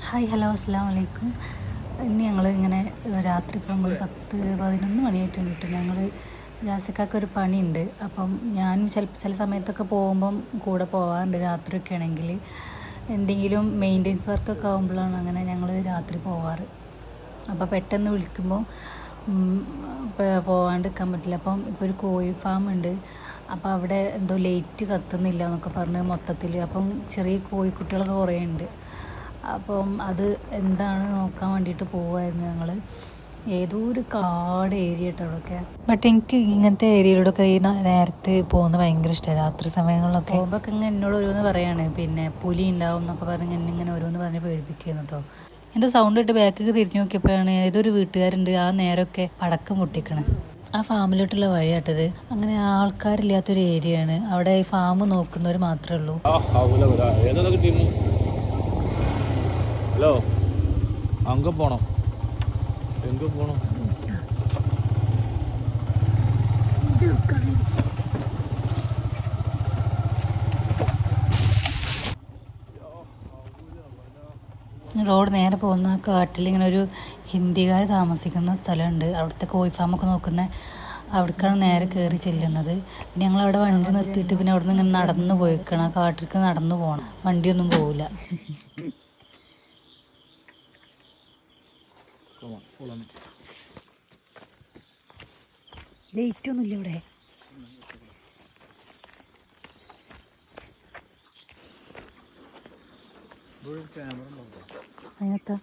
Hi hello അസ്സലാമു അലൈക്കും. ഇന്ന് ഞങ്ങൾ ഇങ്ങനെ രാത്രി ഇപ്പം ഒരു 10-11 മണിയായിട്ടുണ്ട് കേട്ടോ. ഞങ്ങൾ ജാസിക്കാക്കൊരു പണിയുണ്ട്. അപ്പം ഞാൻ ചില സമയത്തൊക്കെ പോകുമ്പം കൂടെ പോകാറുണ്ട്. രാത്രിയൊക്കെ ആണെങ്കിൽ എന്തെങ്കിലും മെയിൻ്റെനൻസ് വർക്കൊക്കെ ആകുമ്പോഴാണ് അങ്ങനെ ഞങ്ങൾ രാത്രി പോവാറ്. അപ്പോൾ പെട്ടെന്ന് വിളിക്കുമ്പോൾ പോകാണ്ടിരിക്കാൻ പറ്റില്ല. അപ്പം ഇപ്പോൾ ഒരു കോഴി ഫാം ഉണ്ട്. അപ്പോൾ അവിടെ എന്തോ ലൈറ്റ് കത്തുന്നില്ല എന്നൊക്കെ പറഞ്ഞ് മൊത്തത്തിൽ. അപ്പം ചെറിയ കോഴിക്കുട്ടികളൊക്കെ കുറേ ഉണ്ട്. അപ്പം അത് എന്താണ് നോക്കാൻ വേണ്ടിയിട്ട് പോവുമായിരുന്നു ഞങ്ങൾ. ഏതോ ഒരു കാട് ഏരിയ കേട്ടോ അവിടെയൊക്കെ. ബട്ട് എനിക്ക് ഇങ്ങനത്തെ ഏരിയയിലൂടെയൊക്കെ ഈ നേരത്തെ പോകുന്നത് ഭയങ്കര ഇഷ്ടമാണ്. രാത്രി സമയങ്ങളിലൊക്കെ പോകുമ്പോഴൊക്കെ ഇങ്ങനെ എന്നോട് ഓരോന്ന് പറയാണ്, പിന്നെ പുലി ഉണ്ടാവും എന്നൊക്കെ പറഞ്ഞ് ഇങ്ങനെ ഓരോന്ന് പറഞ്ഞ് പേടിപ്പിക്കുന്നു കേട്ടോ. എൻ്റെ സൗണ്ട് ഇട്ട് ബാക്കിലേക്ക് തിരിഞ്ഞു നോക്കിയപ്പോഴാണ് ഏതൊരു വീട്ടുകാരുണ്ട് ആ നേരമൊക്കെ പടക്കം പൊട്ടിക്കണേ. ആ ഫാമിലോട്ടുള്ള വഴിയാട്ടത്. അങ്ങനെ ആൾക്കാരില്ലാത്തൊരു ഏരിയയാണ്. അവിടെ ഈ ഫാം നോക്കുന്നവർ മാത്രമേ ഉള്ളൂ. ഹലോ, അങ്ങ് പോണം, എങ്ക പോണം? റോഡ് നേരെ പോകുന്ന കാട്ടിൽ ഇങ്ങനെ ഒരു ഹിന്ദിക്കാർ താമസിക്കുന്ന സ്ഥലമുണ്ട്. അവിടുത്തെ കോഴി ഫാമൊക്കെ നോക്കുന്ന അവിടേക്കാണ് നേരെ കയറി ചെല്ലുന്നത്. പിന്നെ ഞങ്ങളവിടെ വണ്ടി നിർത്തിയിട്ട് പിന്നെ അവിടെ നിന്ന് ഇങ്ങനെ നടന്നു പോയിക്കണം. ആ കാട്ടിലേക്ക് നടന്നു പോകണം, വണ്ടിയൊന്നും പോവില്ല. ലൈറ്റ് ഒന്നുമില്ല ഇവിടെ. അതിനകത്താ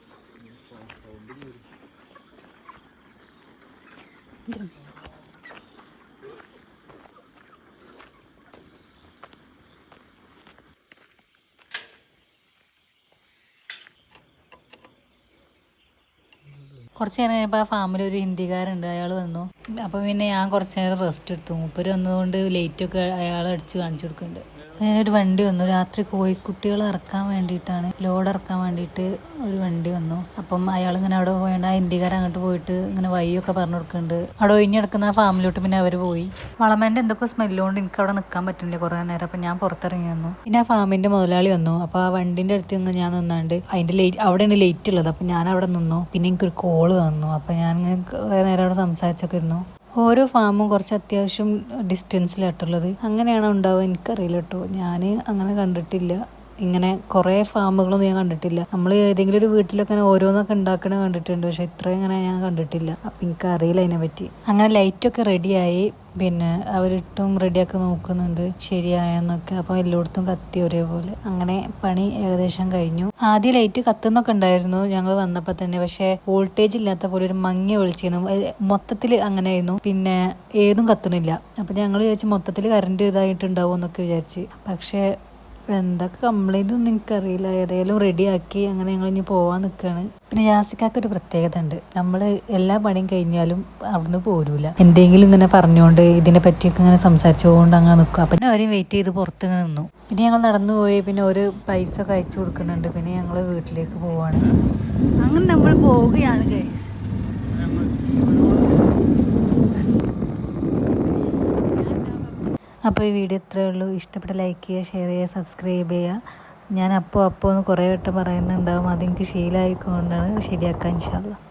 കുറച്ച് നേരം കഴിയുമ്പോൾ ആ ഫാമിൽ ഒരു ഹിന്ദിക്കാരുണ്ട്. അയാൾ വന്നു. അപ്പോൾ പിന്നെ ഞാൻ കുറച്ച് നേരം റെസ്റ്റ് എടുത്തു. മൂപ്പര് വന്നതുകൊണ്ട് ലൈറ്റൊക്കെ അയാൾ അടിച്ച് കാണിച്ചു കൊടുക്കുന്നുണ്ട്. ഒരു വണ്ടി വന്നു. രാത്രി കോഴിക്കുട്ടികൾ ഇറക്കാൻ വേണ്ടിയിട്ടാണ്, ലോഡ് ഇറക്കാൻ വേണ്ടിയിട്ട് ഒരു വണ്ടി വന്നു. അപ്പം അയാൾ ഇങ്ങനെ അവിടെ പോയത് ആ ഹിന്ദിക്കാരൻ അങ്ങോട്ട് പോയിട്ട് ഇങ്ങനെ വഴിയൊക്കെ പറഞ്ഞു കൊടുക്കുന്നുണ്ട്. അവിടെ ഒഴിഞ്ഞെടുക്കുന്ന ആ ഫാമിലോട്ട് പിന്നെ അവർ പോയി. വളമേൻ്റെ എന്തൊക്കെ സ്മെല്ലുകൊണ്ട് എനിക്ക് അവിടെ നിൽക്കാൻ പറ്റുന്നില്ല കുറേ നേരം. അപ്പം ഞാൻ പുറത്തിറങ്ങി വന്നു. പിന്നെ ആ ഫാമിൻ്റെ മുതലാളി വന്നു. അപ്പോൾ ആ വണ്ടിൻ്റെ അടുത്ത് നിന്ന് ഞാൻ നിന്നാണ്ട് അതിൻ്റെ അവിടെയാണ് ലൈറ്റ് ഉള്ളത്. അപ്പം ഞാൻ അവിടെ നിന്നു. പിന്നെ എനിക്കൊരു കോള് വന്നു. അപ്പം ഞാൻ ഇങ്ങനെ കുറേ നേരം അവിടെ സംസാരിച്ചൊക്കെ ഇരുന്നു. ഓരോ ഫാമും കുറച്ച് അത്യാവശ്യം ഡിസ്റ്റൻസിലായിട്ടുള്ളത്. അങ്ങനെയാണോ ഉണ്ടാവുക എനിക്കറിയില്ല കേട്ടോ. ഞാൻ അങ്ങനെ കണ്ടിട്ടില്ല. ഇങ്ങനെ കുറേ ഫാമുകളൊന്നും ഞാൻ കണ്ടിട്ടില്ല. നമ്മൾ ഏതെങ്കിലും ഒരു വീട്ടിലൊക്കെ ഓരോന്നൊക്കെ ഉണ്ടാക്കണ കണ്ടിട്ടുണ്ട്. പക്ഷെ ഇത്രയും ഇങ്ങനെ ഞാൻ കണ്ടിട്ടില്ല. അപ്പം എനിക്കറിയില്ല അതിനെപ്പറ്റി. അങ്ങനെ ലൈറ്റൊക്കെ റെഡിയായി. പിന്നെ അവരിട്ടും റെഡിയാക്കി നോക്കുന്നുണ്ട് ശരിയായെന്നൊക്കെ. അപ്പോൾ എല്ലായിടത്തും കത്തി ഒരേപോലെ. അങ്ങനെ പണി ഏകദേശം കഴിഞ്ഞു. ആദ്യം ലൈറ്റ് കത്തുന്നൊക്കെ ഉണ്ടായിരുന്നു ഞങ്ങൾ വന്നപ്പോൾ തന്നെ. പക്ഷേ വോൾട്ടേജ് ഇല്ലാത്ത പോലെ ഒരു മങ്ങിയ വെളിച്ചിരുന്നു. മൊത്തത്തിൽ അങ്ങനെയായിരുന്നു. പിന്നെ ഏതും കത്തണില്ല. അപ്പം ഞങ്ങൾ വിചാരിച്ച് മൊത്തത്തിൽ കറണ്ട് ഇതായിട്ടുണ്ടാവും എന്നൊക്കെ വിചാരിച്ച്. പക്ഷേ എന്തൊക്കെ കംപ്ലൈൻ്റ് ഒന്നും എനിക്കറിയില്ല. ഏതായാലും റെഡിയാക്കി. അങ്ങനെ ഞങ്ങൾ ഇനി പോവാൻ നിൽക്കുകയാണ്. പിന്നെ ജാസിക്കാക്കൊരു പ്രത്യേകത ഉണ്ട്. നമ്മൾ എല്ലാ പണിയും കഴിഞ്ഞാലും അവിടുന്ന് പോരൂല. എന്തെങ്കിലും ഇങ്ങനെ പറഞ്ഞുകൊണ്ട് ഇതിനെ പറ്റിയൊക്കെ ഇങ്ങനെ സംസാരിച്ചുകൊണ്ട് അങ്ങനെ നിൽക്കും. അപ്പം അവരെയും വെയിറ്റ് ചെയ്ത് പുറത്ത് ഇങ്ങനെ നിന്നു. പിന്നെ ഞങ്ങൾ നടന്നു പോയി. പിന്നെ ഒരു പൈസ ഒക്കെ അയച്ചു കൊടുക്കുന്നുണ്ട്. പിന്നെ ഞങ്ങൾ വീട്ടിലേക്ക് പോവാണ്. അങ്ങനെ നമ്മൾ പോവുകയാണ് ഗൈസ്. അപ്പോൾ ഈ വീഡിയോ ഇത്രയേ ഉള്ളൂ. ഇഷ്ടപ്പെട്ട ലൈക്ക് ചെയ്യുക, ഷെയർ ചെയ്യുക, സബ്സ്ക്രൈബ് ചെയ്യുക. ഞാൻ അപ്പോൾ ഒന്ന് കുറേ വട്ടം പറയുന്നുണ്ടാവും. അതെനിക്ക് ശീലമായിക്കൊണ്ടാണ്. ശരിയാക്കാം ഇൻഷാ അല്ലാഹ്.